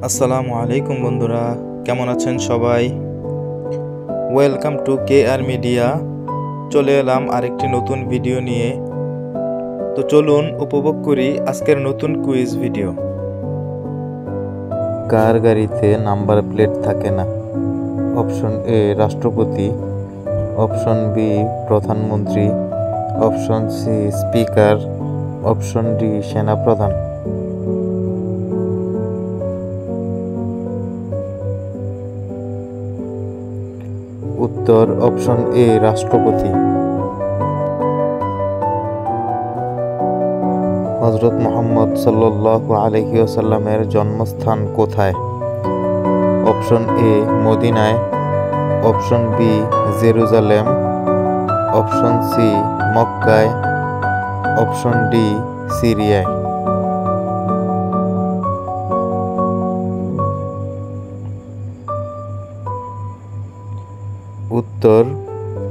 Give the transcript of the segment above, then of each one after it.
আসসালামু আলাইকুম বন্ধুরা, কেমন আছেন সবাই? Welcome to KR media. চলে এলাম আরেকটি নতুন ভিডিও নিয়ে। তো চলুন উপভোগ করি আজকের নতুন কুইজ ভিডিও। কার গাড়িতে নাম্বার প্লেট থাকে না? অপশন এ রাষ্ট্রপতি, অপশন বি প্রধানমন্ত্রী, option C speaker, option D সেনাপ্রধান। উত্তর অপশন এ রাষ্ট্রপতি। হযরত মুহাম্মদ সাল্লাল্লাহু আলাইহি ওয়াসাল্লামের জন্মস্থান কোথায়? অপশন এ মদিনায়, option B Jerusalem, option C মক্কায়, অপশন ডি সিরিয়ায়। উত্তর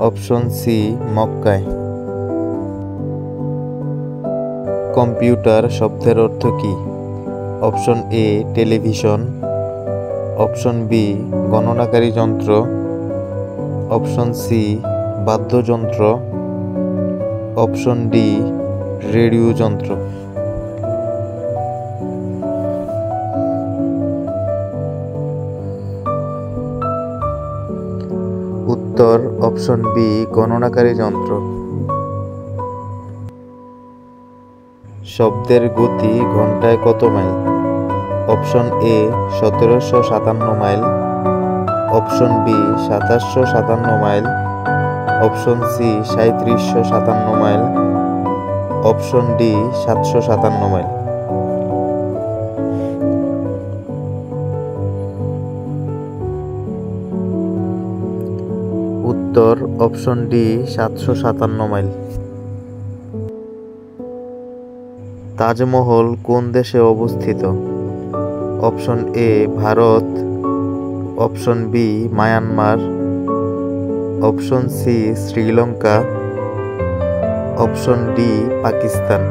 অপশন সি মক্কায়। কম্পিউটার শব্দের অর্থ কী? Option A television, option B গণনাকারী যন্ত্র, অপশন সি বাদ্যযন্ত্র, অপশন ডি রেডিও যন্ত্র। উত্তর অপশন বি গণনাকারী যন্ত্র। শব্দের গতি ঘন্টায় কত mile? Option A 1757 mile, option B 2757 mile, option C 3757 mile, option D 757 mile. উত্তর অপশন ডি 757 মাইল। তাজমহল কোন দেশে অবস্থিত? Option A Bharat, option B Myanmar, option C Sri Lanka, option D Pakistan.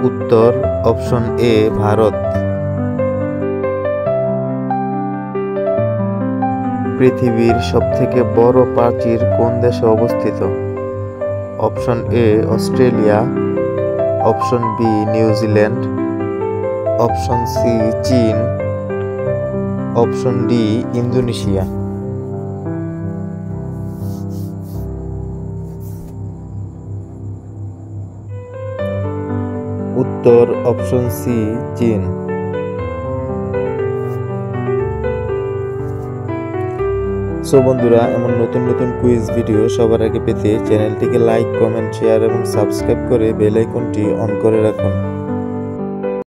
উত্তর অপশন এ ভারত। পৃথিবীর সবথেকে বড় প্রাচীর কোন দেশে অবস্থিত? Option A Australia, option B New Zealand, option C চীন, অপশন ডি ইন্দোনেশিয়া। উত্তর অপশন সি চীন। সো বন্ধুরা, এমন নতুন নতুন কুইজ ভিডিও সবার আগে পেতে চ্যানেলটিকে লাইক, কমেন্ট, শেয়ার এবং সাবস্ক্রাইব করে বেল আইকনটি অন করে রাখুন।